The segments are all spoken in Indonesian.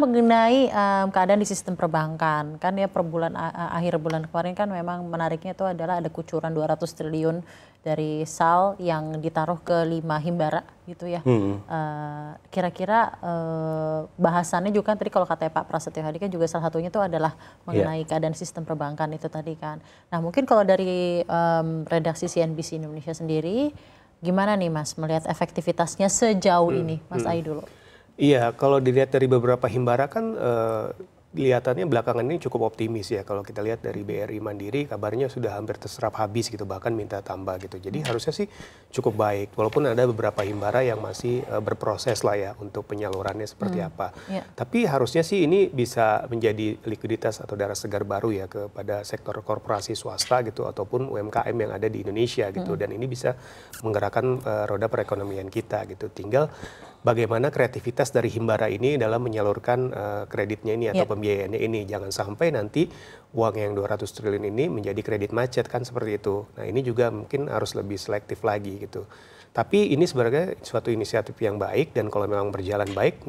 mengenai keadaan di sistem perbankan, kan ya akhir bulan kemarin kan memang menariknya itu adalah ada kucuran 200 triliun dari SAL yang ditaruh ke 5 himbara gitu ya. Kira-kira bahasannya juga kan tadi kalau kata Pak Prasetyo Hadi kan juga salah satunya itu adalah mengenai keadaan sistem perbankan itu tadi kan. Nah mungkin kalau dari redaksi CNBC Indonesia sendiri, gimana nih Mas melihat efektivitasnya sejauh ini, Mas Ai dulu? Iya, kalau dilihat dari beberapa himbara kan kelihatannya belakangan ini cukup optimis ya. Kalau kita lihat dari BRI Mandiri kabarnya sudah hampir terserap habis gitu, bahkan minta tambah gitu. Jadi harusnya sih cukup baik. Walaupun ada beberapa himbara yang masih berproses lah ya untuk penyalurannya seperti apa. Tapi harusnya sih ini bisa menjadi likuiditas atau darah segar baru ya kepada sektor korporasi swasta gitu ataupun UMKM yang ada di Indonesia gitu. Dan ini bisa menggerakkan roda perekonomian kita gitu. Tinggal bagaimana kreativitas dari himbara ini dalam menyalurkan kreditnya ini atau pembiayaannya ini. Jangan sampai nanti uang yang 200 triliun ini menjadi kredit macet kan seperti itu. Nah ini juga mungkin harus lebih selektif lagi gitu. Tapi ini sebenarnya suatu inisiatif yang baik dan kalau memang berjalan baik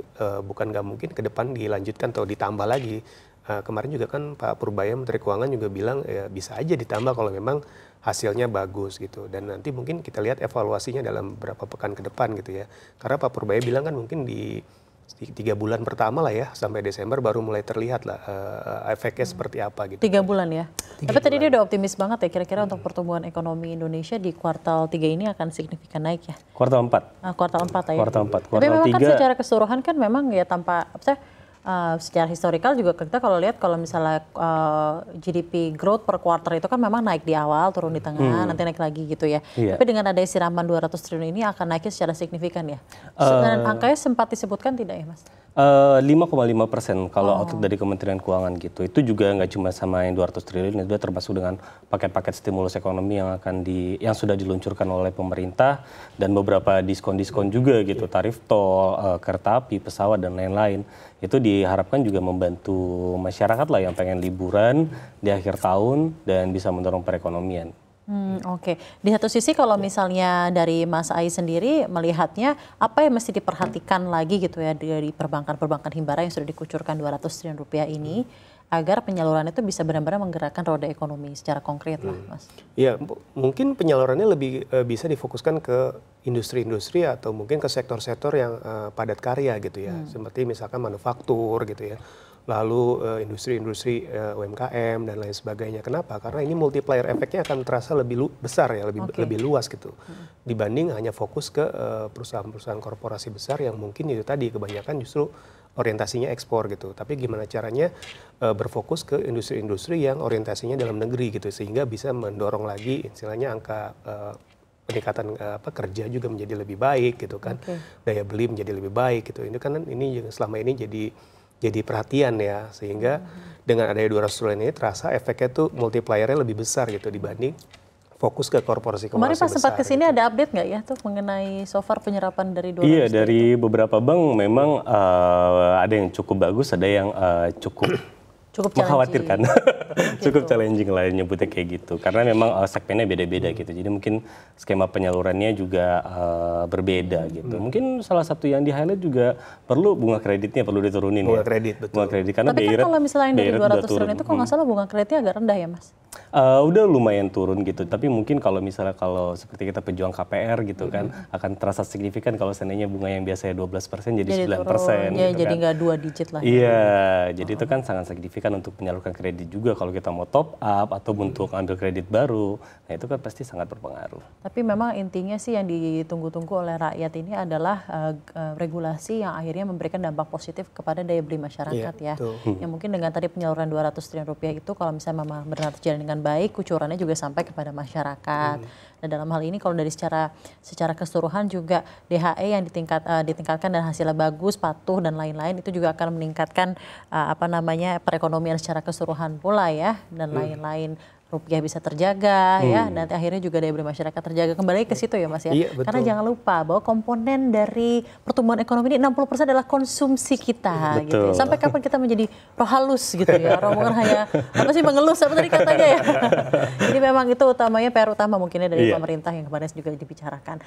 bukan nggak mungkin ke depan dilanjutkan atau ditambah lagi. Kemarin juga kan Pak Purbaya Menteri Keuangan juga bilang ya bisa aja ditambah kalau memang hasilnya bagus gitu. Dan nanti mungkin kita lihat evaluasinya dalam beberapa pekan ke depan gitu ya. Karena Pak Purbaya bilang kan mungkin di 3 bulan pertama lah ya sampai Desember baru mulai terlihat lah efeknya seperti apa gitu. 3 bulan ya. Tapi tadi dia udah optimis banget ya kira-kira untuk pertumbuhan ekonomi Indonesia di kuartal 3 ini akan signifikan naik ya. Kuartal 4. Kuartal 4 ya. Kuartal 4. Tapi memang kan secara keseluruhan kan memang ya tanpa secara historikal juga kita kalau lihat kalau misalnya GDP growth per quarter itu kan memang naik di awal, turun di tengah, nanti naik lagi gitu ya. Tapi dengan ada siraman 200 triliun ini akan naiknya secara signifikan ya. Dan angkanya sempat disebutkan tidak ya Mas? 5,5% kalau outlook dari Kementerian Keuangan gitu. Itu juga nggak cuma sama yang 200 triliun, itu termasuk dengan paket-paket stimulus ekonomi yang sudah diluncurkan oleh pemerintah dan beberapa diskon-diskon juga gitu, tarif tol, kereta api, pesawat dan lain-lain. Itu diharapkan juga membantu masyarakat lah yang pengen liburan di akhir tahun dan bisa mendorong perekonomian. Oke. Di satu sisi kalau misalnya dari Mas Ai sendiri melihatnya apa yang mesti diperhatikan lagi gitu ya dari perbankan-perbankan himbara yang sudah dikucurkan 200 triliun rupiah ini agar penyaluran itu bisa benar-benar menggerakkan roda ekonomi secara konkret lah Mas. Ya mungkin penyalurannya lebih bisa difokuskan ke industri-industri atau mungkin ke sektor-sektor yang padat karya gitu ya. Seperti misalkan manufaktur gitu ya. Lalu industri-industri UMKM dan lain sebagainya. Kenapa? Karena ini multiplier efeknya akan terasa lebih besar ya, lebih luas gitu. Dibanding hanya fokus ke perusahaan-perusahaan korporasi besar yang mungkin itu tadi kebanyakan justru orientasinya ekspor gitu. Tapi gimana caranya berfokus ke industri-industri yang orientasinya dalam negeri gitu. Sehingga bisa mendorong lagi istilahnya angka peningkatan kerja juga menjadi lebih baik gitu kan. Daya beli menjadi lebih baik gitu. Ini kan selama ini jadi perhatian ya, sehingga dengan adanya 200 triliun ini terasa efeknya tuh multipliernya lebih besar gitu dibanding fokus ke korporasi besar. Kemarin pas sempat kesini ada update nggak ya tuh mengenai so far penyerapan dari 200 Iya, dari beberapa bank memang ada yang cukup bagus, ada yang cukup mengkhawatirkan. Cukup challenging lah nyebutnya kayak gitu. Karena memang segmennya beda-beda gitu. Jadi mungkin skema penyalurannya juga berbeda gitu. Mungkin salah satu yang di-highlight juga perlu bunga kreditnya perlu diturunin bunga kredit, betul. Bunga kredit. Karena tapi kan kalau misalnya yang dari 200 triliun itu kalau nggak salah bunga kreditnya agak rendah ya Mas? Udah lumayan turun gitu. Tapi mungkin kalau misalnya seperti kita pejuang KPR gitu kan akan terasa signifikan kalau seandainya bunga yang biasanya 12% jadi 9%. Ya, gitu jadi kan. nggak 2 digit lah. Iya, jadi itu kan sangat signifikan untuk menyalurkan kredit juga kalau kita mau top up atau untuk ambil kredit baru. Nah itu kan pasti sangat berpengaruh. Tapi memang intinya sih yang ditunggu-tunggu oleh rakyat ini adalah regulasi yang akhirnya memberikan dampak positif kepada daya beli masyarakat ya. Yang mungkin dengan tadi penyaluran 200 triliun rupiah itu kalau misalnya memang benar terjalin dengan baik, kucurannya juga sampai kepada masyarakat. Dan dalam hal ini kalau dari secara keseluruhan juga DHE yang ditingkatkan dan hasilnya bagus, patuh dan lain-lain itu juga akan meningkatkan perekonomian secara keseluruhan pula ya dan lain-lain. Rupiah bisa terjaga ya, nanti akhirnya juga daya beli masyarakat terjaga. Kembali ke situ ya Mas ya. Iya, betul. Karena jangan lupa bahwa komponen dari pertumbuhan ekonomi ini 60% adalah konsumsi kita gitu ya. Sampai kapan kita menjadi roh halus gitu ya. Rombongan hanya mengelus apa tadi katanya ya. Jadi memang itu utamanya PR utama mungkinnya dari pemerintah yang kemarin juga dibicarakan.